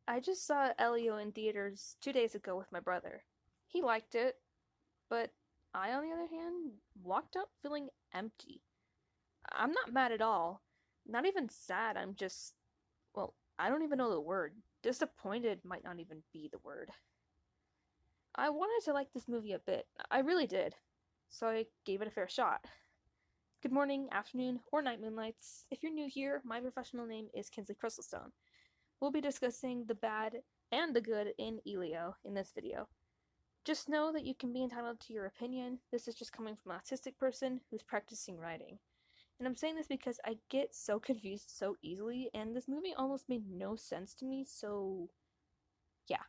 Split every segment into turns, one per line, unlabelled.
I just saw Elio in theaters 2 days ago with my brother. He liked it, but I, on the other hand, walked out feeling empty. I'm not mad at all. Not even sad, I'm just, well, I don't even know the word. Disappointed might not even be the word. I wanted to like this movie a bit. I really did. So I gave it a fair shot. Good morning, afternoon, or night moonlights. If you're new here, my professional name is Kinsley Crystalstone. We'll be discussing the bad and the good in Elio in this video. Just know that you can be entitled to your opinion. This is just coming from an autistic person who's practicing writing. And I'm saying this because I get so confused so easily, and this movie almost made no sense to me, so yeah.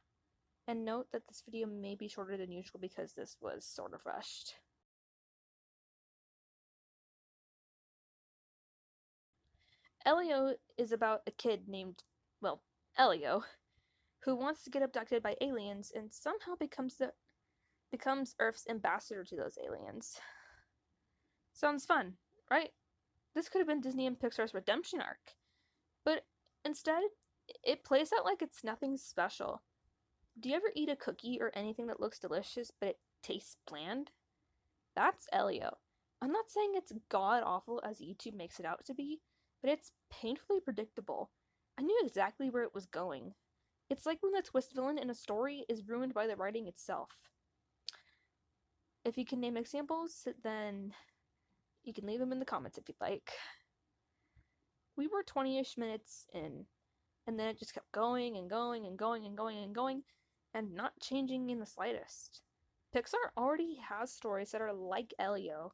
And note that this video may be shorter than usual because this was sort of rushed. Elio is about a kid named, well, Elio, who wants to get abducted by aliens and somehow becomes Earth's ambassador to those aliens. Sounds fun, right? This could have been Disney and Pixar's redemption arc. But instead, it plays out like it's nothing special. Do you ever eat a cookie or anything that looks delicious but it tastes bland? That's Elio. I'm not saying it's god awful as YouTube makes it out to be, but it's painfully predictable. I knew exactly where it was going. It's like when the twist villain in a story is ruined by the writing itself. If you can name examples, then you can leave them in the comments if you'd like. We were 20-ish minutes in, and then it just kept going and going and going and going and going, and not changing in the slightest. Pixar already has stories that are like Elio,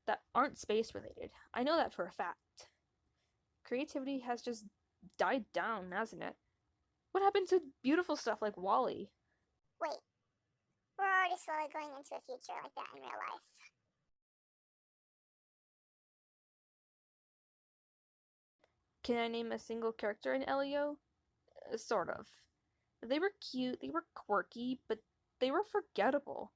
that aren't space related. I know that for a fact. Creativity has just died down, hasn't it? What happened to beautiful stuff like WALL-E?
Wait, we're already slowly going into a future like that in real life.
Can I name a single character in Elio? Sort of. They were cute, they were quirky, but they were forgettable.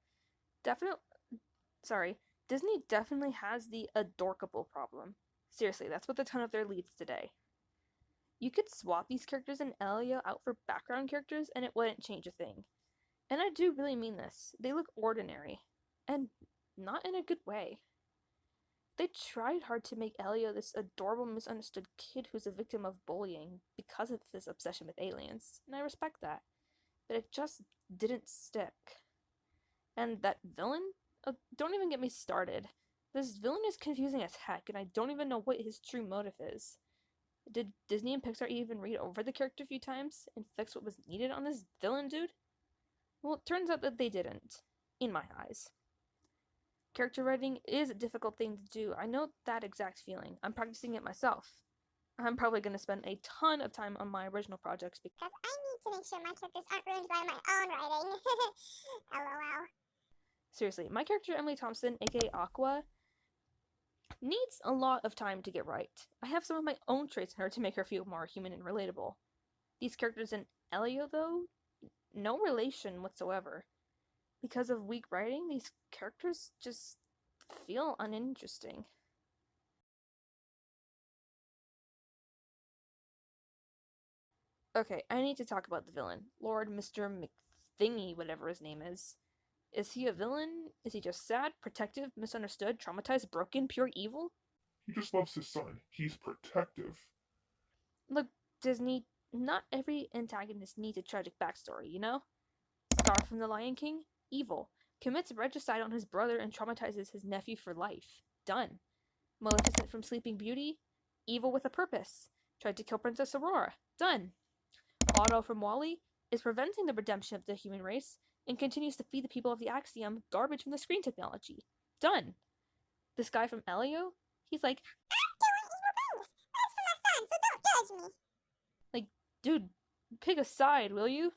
Disney definitely has the adorkable problem. Seriously, that's what a ton of their leads today. You could swap these characters in Elio out for background characters and it wouldn't change a thing. And I do really mean this. They look ordinary. And not in a good way. They tried hard to make Elio this adorable, misunderstood kid who's a victim of bullying because of his obsession with aliens, and I respect that. But it just didn't stick. And that villain? Don't even get me started. This villain is confusing as heck, and I don't even know what his true motive is. Did Disney and Pixar even read over the character a few times and fix what was needed on this villain dude? Well, it turns out that they didn't, in my eyes. Character writing is a difficult thing to do. I know that exact feeling. I'm practicing it myself. I'm probably going to spend a ton of time on my original projects
because I need to make sure my characters aren't ruined by my own writing. LOL.
Seriously, my character Emily Thompson, aka Aqua, needs a lot of time to get right. I have some of my own traits in her to make her feel more human and relatable. These characters in Elio, though, no relation whatsoever. Because of weak writing, these characters just feel uninteresting. Okay, I need to talk about the villain. Lord Mr. McThingy, whatever his name is. Is he a villain? Is he just sad, protective, misunderstood, traumatized, broken, pure evil?
He just loves his son. He's protective.
Look, Disney, not every antagonist needs a tragic backstory, you know? Scar from The Lion King? Evil. Commits regicide on his brother and traumatizes his nephew for life. Done. Maleficent from Sleeping Beauty? Evil with a purpose. Tried to kill Princess Aurora. Done. Otto from WALL-E is preventing the redemption of the human race and continues to feed the people of the Axiom garbage from the screen technology. Done. This guy from Elio? He's like,
I'm doing evil things. That's for my son, so don't judge me.
Like, dude, pick a side, will you?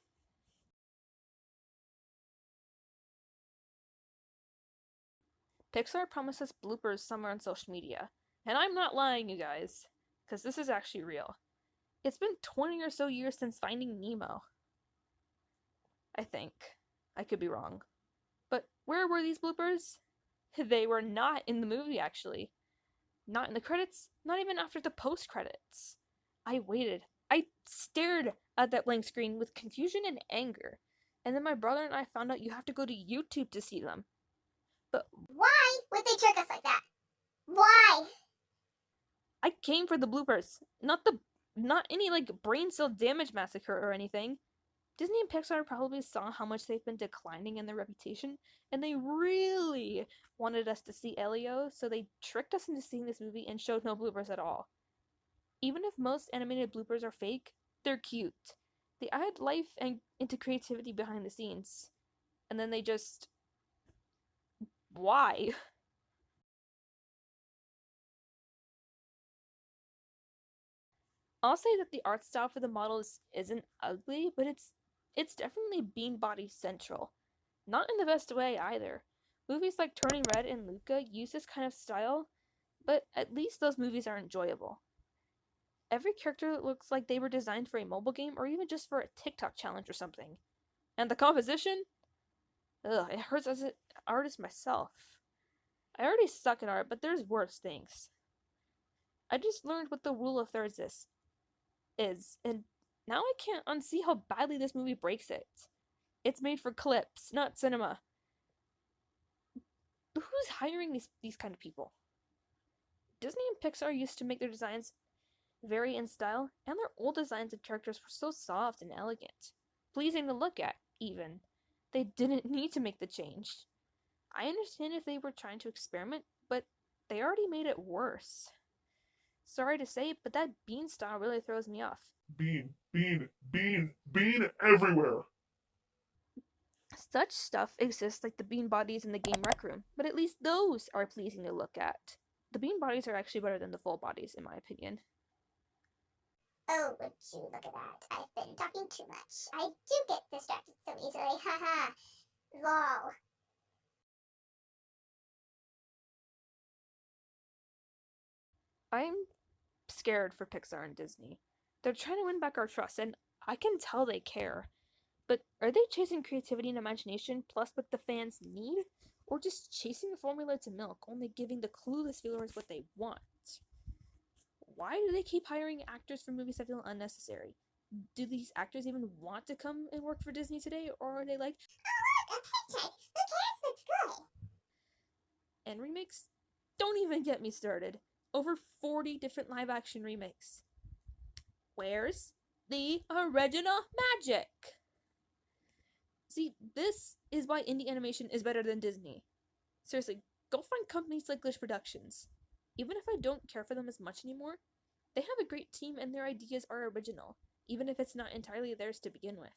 Pixar promises bloopers somewhere on social media. And I'm not lying, you guys. Because this is actually real. It's been 20 or so years since Finding Nemo. I think. I could be wrong. But where were these bloopers? They were not in the movie, actually. Not in the credits, not even after the post-credits. I waited I stared at that blank screen with confusion and anger. And then my brother and I found out you have to go to YouTube to see them. But
why would they trick us like that? Why?
I came for the bloopers, not any like brain cell damage massacre or anything. Disney and Pixar probably saw how much they've been declining in their reputation, and they really wanted us to see Elio, so they tricked us into seeing this movie and showed no bloopers at all. Even if most animated bloopers are fake, they're cute. They add life and into creativity behind the scenes. And then they just. Why? I'll say that the art style for the models isn't ugly, but it's definitely bean body central. Not in the best way either. Movies like Turning Red and Luca use this kind of style, but at least those movies are enjoyable. Every character looks like they were designed for a mobile game or even just for a TikTok challenge or something. And the composition? Ugh, it hurts as an artist myself. I already suck at art, but there's worse things. I just learned what the rule of thirds is, and now I can't unsee how badly this movie breaks it. It's made for clips, not cinema. Who's hiring these kind of people? Disney and Pixar used to make their designs vary in style, and their old designs of characters were so soft and elegant, pleasing to look at, even. They didn't need to make the change. I understand if they were trying to experiment, but they already made it worse. Sorry to say, but that bean style really throws me off.
Bean, bean, bean, bean everywhere.
Such stuff exists like the bean bodies in the game Rec Room, but at least those are pleasing to look at. The bean bodies are actually better than the full bodies, in my opinion.
Oh, would you look at that? I've been talking too much. I do get distracted so easily. Haha. Lol.
I'm scared for Pixar and Disney. They're trying to win back our trust, and I can tell they care. But are they chasing creativity and imagination plus what the fans need? Or just chasing a formula to milk, only giving the clueless viewers what they want? Why do they keep hiring actors for movies that feel unnecessary? Do these actors even want to come and work for Disney today? Or are they like,
oh look, a paycheck. Who cares? It's good.
and remakes? Don't even get me started. Over 40 different live action remakes. Where's the original magic? See, this is why indie animation is better than Disney. Seriously, go find companies like Glitch Productions. Even if I don't care for them as much anymore, they have a great team and their ideas are original, even if it's not entirely theirs to begin with.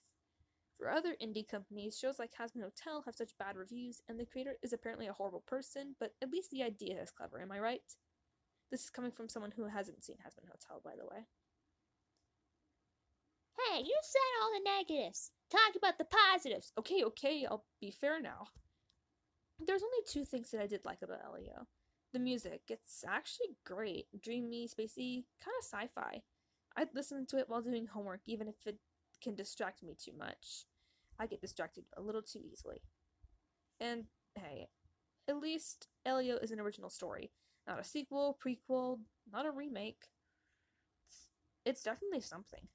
For other indie companies, shows like Hazbin Hotel have such bad reviews, and the creator is apparently a horrible person, but at least the idea is clever, am I right? This is coming from someone who hasn't seen Hazbin Hotel, by the way. Hey, you said all the negatives. Talk about the positives. Okay, I'll be fair now. There's only two things that I did like about Elio. The music, it's actually great. Dreamy, spacey, kind of sci-fi. I'd listen to it while doing homework, even if it can distract me too much. I get distracted a little too easily. And hey, at least Elio is an original story. Not a sequel, prequel, not a remake. It's definitely something.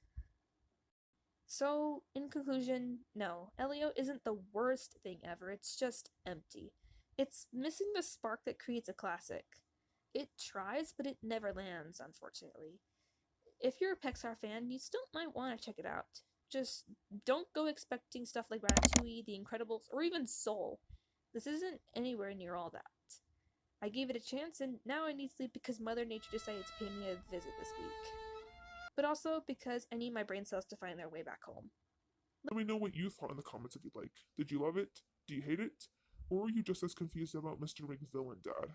So, in conclusion, no, Elio isn't the worst thing ever, it's just empty. It's missing the spark that creates a classic. It tries, but it never lands, unfortunately. If you're a Pixar fan, you still might want to check it out. Just don't go expecting stuff like Ratatouille, The Incredibles, or even Soul. This isn't anywhere near all that. I gave it a chance, and now I need sleep because Mother Nature decided to pay me a visit this week. But also because I need my brain cells to find their way back home.
Let me know what you thought in the comments if you'd like. Did you love it? Do you hate it? Or were you just as confused about Mr. Rig's villain, Dad?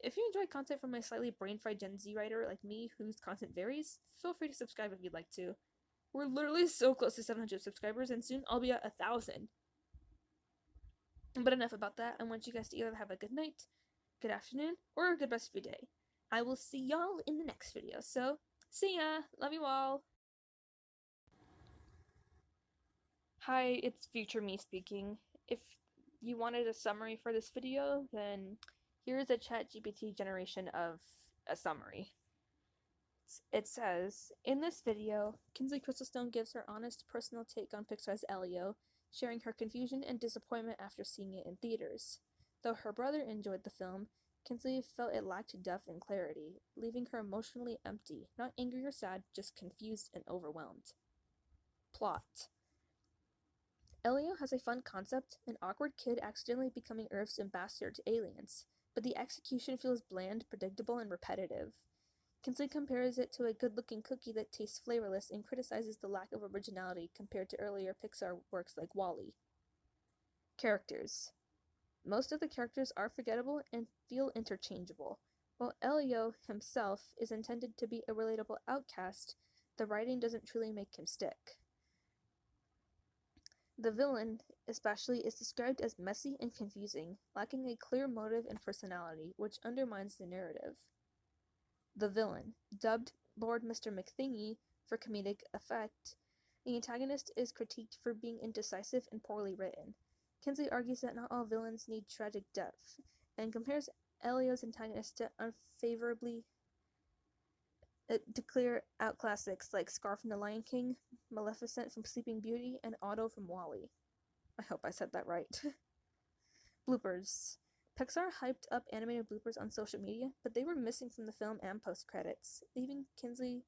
If you enjoy content from a slightly brain-fried Gen Z writer like me, whose content varies, feel free to subscribe if you'd like to. We're literally so close to 700 subscribers, and soon I'll be at 1,000. But enough about that. I want you guys to either have a good night, good afternoon, or a good rest of your day. I will see y'all in the next video, so see ya! Love you all! Hi, it's future me speaking. If you wanted a summary for this video, then here's a ChatGPT generation of a summary. It says, in this video, Kinsley Crystalstone gives her honest personal take on Pixar's Elio, sharing her confusion and disappointment after seeing it in theaters. Though her brother enjoyed the film, Kinsley felt it lacked depth and clarity, leaving her emotionally empty, not angry or sad, just confused and overwhelmed. Plot. Elio has a fun concept, an awkward kid accidentally becoming Earth's ambassador to aliens, but the execution feels bland, predictable, and repetitive. Kinsley compares it to a good-looking cookie that tastes flavorless and criticizes the lack of originality compared to earlier Pixar works like WALL-E. Characters. Most of the characters are forgettable and feel interchangeable. While Elio himself is intended to be a relatable outcast, the writing doesn't truly make him stick. The villain, especially, is described as messy and confusing, lacking a clear motive and personality, which undermines the narrative. The villain, dubbed Lord Mr. McThingy for comedic effect, the antagonist is critiqued for being indecisive and poorly written. Kinsley argues that not all villains need tragic depth, and compares Elio's antagonist to unfavorably to clear out classics like Scar from The Lion King, Maleficent from Sleeping Beauty, and Otto from WALL-E. I hope I said that right. Bloopers. Pixar hyped up animated bloopers on social media, but they were missing from the film and post-credits, leaving Kinsley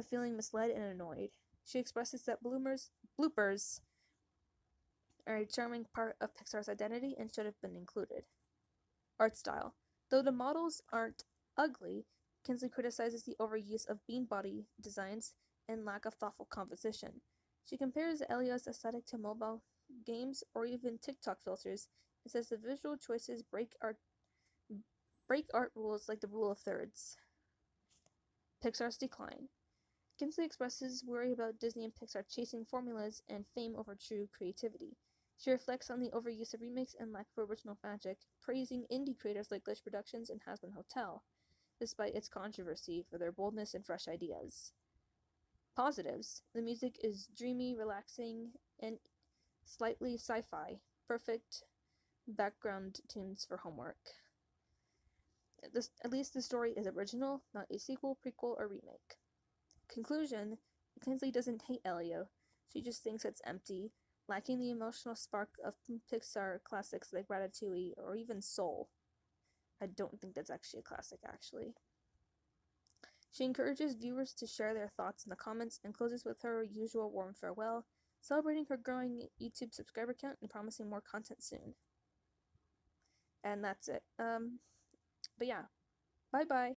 feeling misled and annoyed. She expresses that bloopers are a charming part of Pixar's identity and should have been included. Art style. Though the models aren't ugly, Kinsley criticizes the overuse of bean body designs and lack of thoughtful composition. She compares Elio's aesthetic to mobile games or even TikTok filters and says the visual choices break art rules like the rule of thirds. Pixar's decline. Kinsley expresses worry about Disney and Pixar chasing formulas and fame over true creativity. She reflects on the overuse of remakes and lack of original magic, praising indie creators like Glitch Productions and Has Been Hotel, despite its controversy for their boldness and fresh ideas. Positives. The music is dreamy, relaxing, and slightly sci-fi. Perfect background tunes for homework. At least the story is original, not a sequel, prequel, or remake. Conclusion. Kinsley doesn't hate Elio. She just thinks it's empty, lacking the emotional spark of Pixar classics like Ratatouille or even Soul. I don't think that's actually a classic, actually. She encourages viewers to share their thoughts in the comments and closes with her usual warm farewell, celebrating her growing YouTube subscriber count and promising more content soon. And that's it. But yeah, bye-bye.